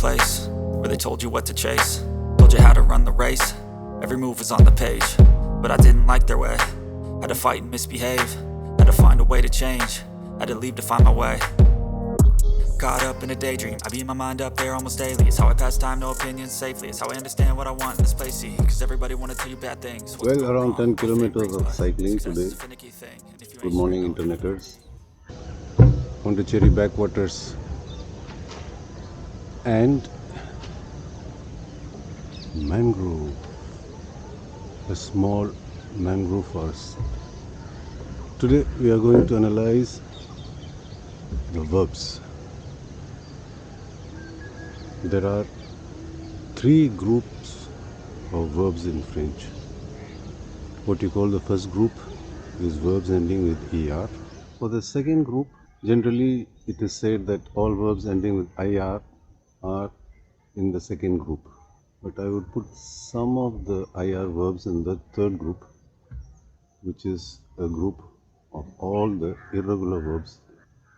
place where they told you what to chase, told you how to run the race. Every move was on the page, but I didn't like their way. Had to fight and misbehave, had to find a way to change, had to leave to find my way. Caught up in a daydream, I beat my mind up there almost daily. It's how I pass time, no opinions safely. It's how I understand what I want in this place, see. Cause everybody wanna tell you bad things. Well, around 10 kilometers of cycling today. Good morning, interneters. Pondicherry backwaters and mangrove, a small mangrove forest. Today we are going to analyze the verbs. There are three groups of verbs in French. What you call the first group is verbs ending with er. For the second group, generally it is said that all verbs ending with ir are in the second group. But I would put some of the ir verbs in the third group, which is a group of all the irregular verbs.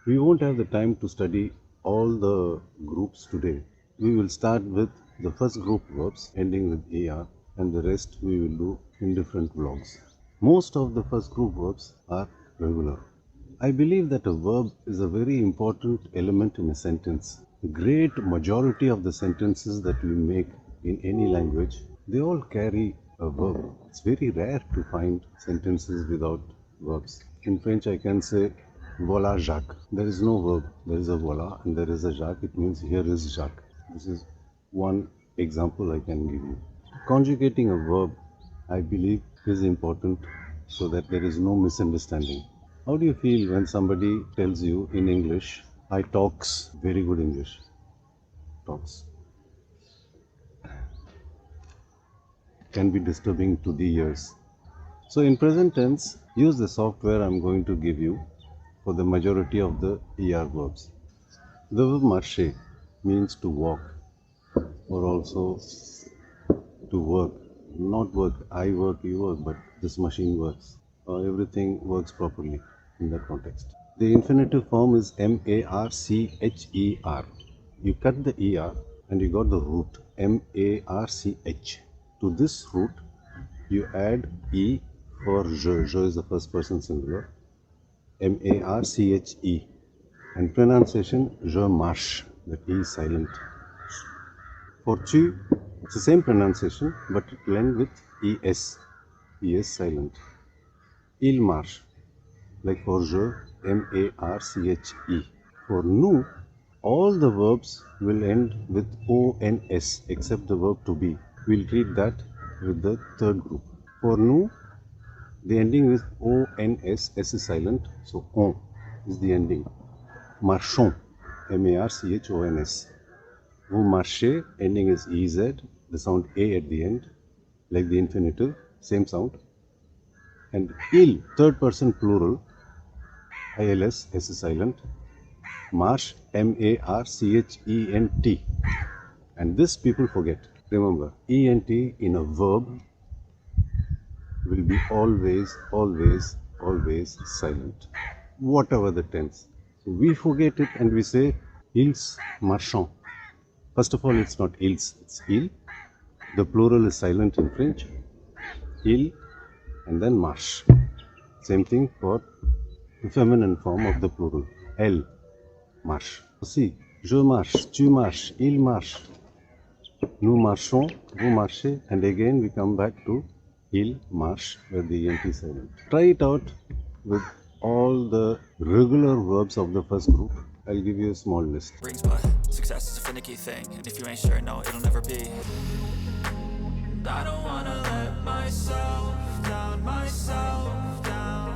We won't have the time to study all the groups today. We will start with the first group verbs ending with er, and the rest we will do in different vlogs. Most of the first group verbs are regular. I believe that a verb is a very important element in a sentence. The great majority of the sentences that we make in any language, they all carry a verb. It's very rare to find sentences without verbs. In French I can say voilà Jacques. There is no verb. There is a voilà and there is a Jacques. It means here is Jacques. This is one example I can give you. Conjugating a verb, I believe, is important so that there is no misunderstanding. How do you feel when somebody tells you in English, I talks very good English? Talks. Can be disturbing to the ears. So in present tense, use the software I am going to give you for the majority of the er verbs. The verb marcher means to walk or also to work. Not work, I work, you work, but this machine works. Everything works properly in that context. The infinitive form is marcher. You cut the er and you got the root march. To this root you add e for je. Je is the first person singular. marche. And pronunciation je marche. That e is silent. For tu, it's the same pronunciation, but it will end with es. E is silent. Il marche, like for je, marche. For nous, all the verbs will end with ons except the verb to be. We'll treat that with the third group. For nous, the ending with ons, s is silent, so on is the ending. Marchons, marchons. Vous marchez, ending is ez, the sound a at the end, like the infinitive, same sound. And il, third person plural, ils, s is silent, marche, marchent. And this people forget. Remember, ent in a verb will be always, always, always silent, whatever the tense. So we forget it and we say, ils marchent. First of all, it's not ils, it's il. The plural is silent in French. Il and then marche. Same thing for the feminine form of the plural. Elle marche. See, je marche, tu marches, il marche. Nous marchons, vous marchez, and again we come back to il marche where the ent is silent. Try it out with all the regular verbs of the first group. I'll give you a small list. But success is a finicky thing, and if you ain't sure, no, it'll never be. I don't wanna let myself down, myself down.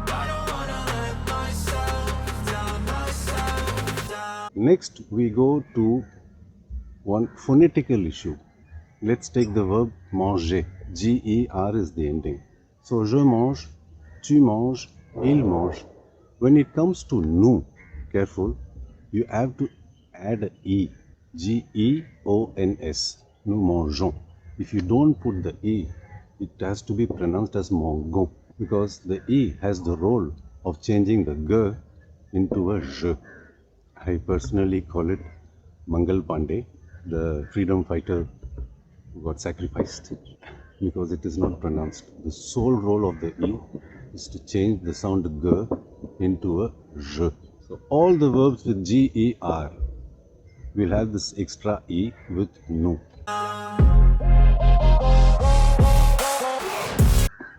I don't wanna let myself down, myself down. Next, we go to one phonetical issue. Let's take the verb manger. G-E-R is the ending. So, je mange, tu manges, il mange. When it comes to nous, careful, you have to add a e, G-E-O-N-S, nous mangeons. If you don't put the e, it has to be pronounced as mangon, because the e has the role of changing the g into a je. I personally call it Mangal Pandey, the freedom fighter who got sacrificed because it is not pronounced. The sole role of the E is to change the sound G into a J. So all the verbs with G-E-R will have this extra E with Nous.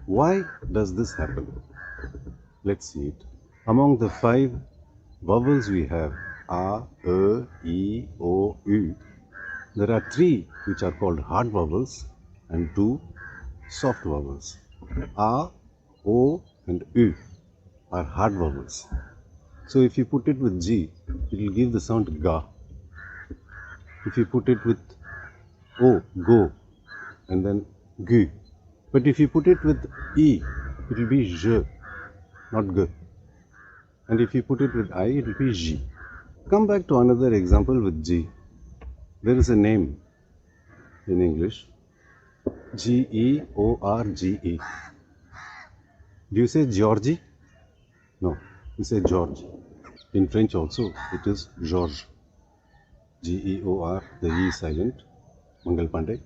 Why does this happen? Let's see it. Among the 5 vowels we have A, E, I, O, U, there are 3 which are called hard vowels and 2 soft vowels. A, O and U are hard vowels. So if you put it with G, it will give the sound Ga. If you put it with O, Go, and then Gu. But if you put it with E, it will be Je, not G. And if you put it with I, it will be J. Come back to another example with G. There is a name in English, George. Do you say Georgie? No, you say George. In French also, it is Georges. Geor, the E is silent, Mangal Pandey.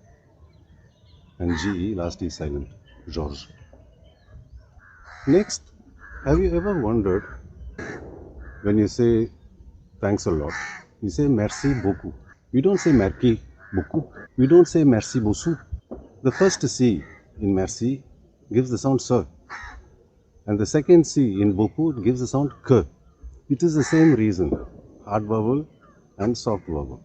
And Ge, last E is silent, Georges. Next, have you ever wondered, when you say thanks a lot, you say merci beaucoup. You don't say merci beaucoup. You don't say merci beaucoup. The first C in merci gives the sound S. And the second C in beaucoup gives the sound K. It is the same reason, hard vowel and soft vowel.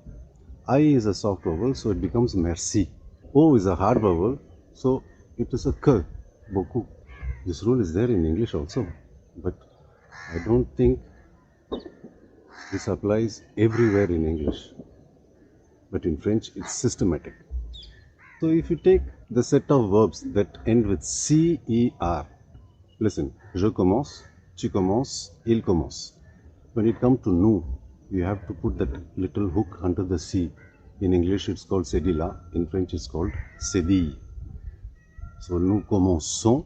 I is a soft vowel, so it becomes merci. O is a hard vowel, so it is a K, beaucoup. This rule is there in English also, but I don't think this applies everywhere in English. But in French, it's systematic. So if you take the set of verbs that end with CER, listen, je commence, tu commences, il commence. When it comes to nous, you have to put that little hook under the C. In English, it's called cédilla. In French, it's called cédille. So nous commençons.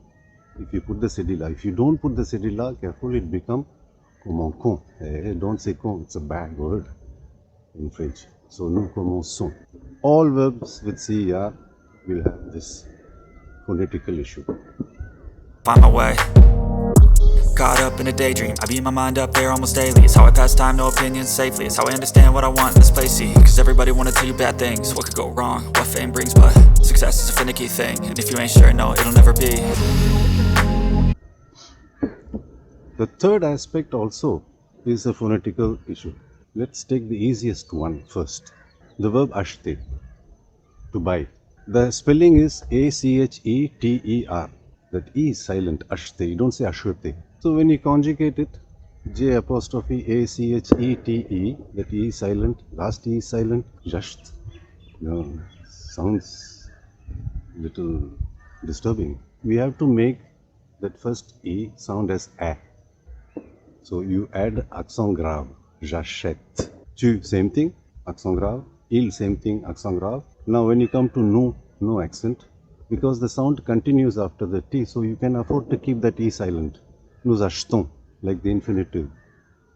If you put the cédilla, if you don't put the cédilla, careful, it becomes comme un con. Don't say con, it's a bad word in French. So nous commençons. All verbs with CER will have this phonetical issue. Find my way. Caught up in a daydream, I beat my mind up there almost daily. It's how I pass time, no opinions safely. It's how I understand what I want in this place, see. Cause everybody wanna tell you bad things. What could go wrong, what fame brings, but success is a finicky thing. And if you ain't sure, no, it'll never be. The third aspect also is a phonetical issue. Let's take the easiest one first. The verb acheter, to buy. The spelling is A-C-H-E-T-E-R. That E is silent, acheter. You don't say acheter. So when you conjugate it, J apostrophe A-C-H-E-T-E, that E is silent, last E is silent, just. Sounds little disturbing. We have to make that first E sound as A. So you add accent grave, j'achète. Tu, same thing, accent grave. Il, same thing, accent grave. Now when you come to nous, no accent, because the sound continues after the T, so you can afford to keep that E silent. Nous achetons, like the infinitive.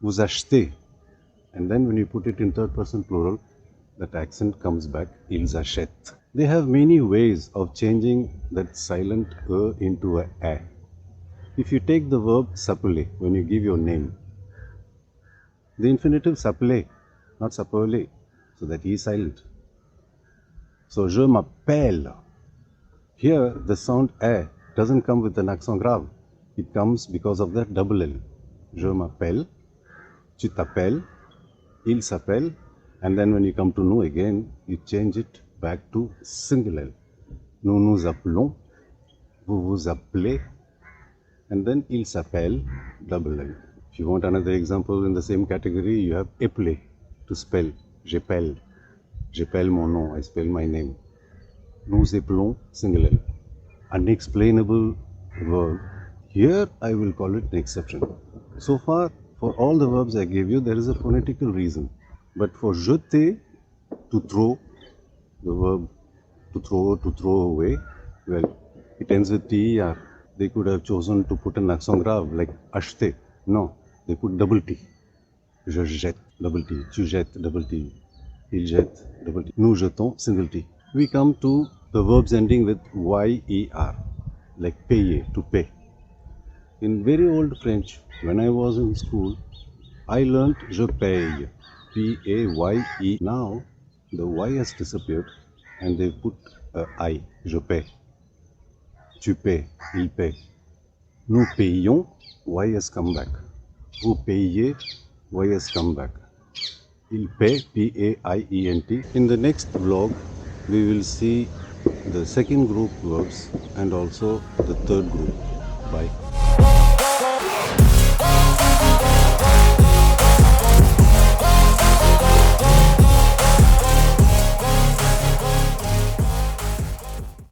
Vous achetez. And then when you put it in third person plural, that accent comes back, ils achètent. They have many ways of changing that silent E into a. If you take the verb s'appeler, when you give your name, the infinitive s'appeler, not s'appeler, so that E is silent. So je m'appelle. Here the sound A doesn't come with an accent grave. It comes because of the double L. Je m'appelle, tu t'appelles, il s'appelle, and then when you come to nous again, you change it back to single L. Nous nous appelons, vous vous appelez, and then il s'appelle, double L. If you want another example in the same category, you have épeler, to spell, j'épelle. J'épelle mon nom, I spell my name. Nous épelons, single L. Unexplainable verb. Here I will call it an exception. So far, for all the verbs I gave you, there is a phonetical reason. But for jeter, to throw, the verb to throw away, well, it ends with ter. They could have chosen to put an accent grave like acheter. No, they put double T. Je jette, double T. Tu jettes, double T. il jette, double T. Nous jetons, single T. We come to the verbs ending with yer, like payer, to pay. In very old French, when I was in school, I learnt je paye, P-A-Y-E. Now the Y has disappeared and they put a I, je paie. Tu paies, il paie. Nous payons, Y has come back. Vous payez, Y has come back. Il paie, P-A-I-E-N-T. In the next vlog, we will see the second group verbs and also the third group. Bye.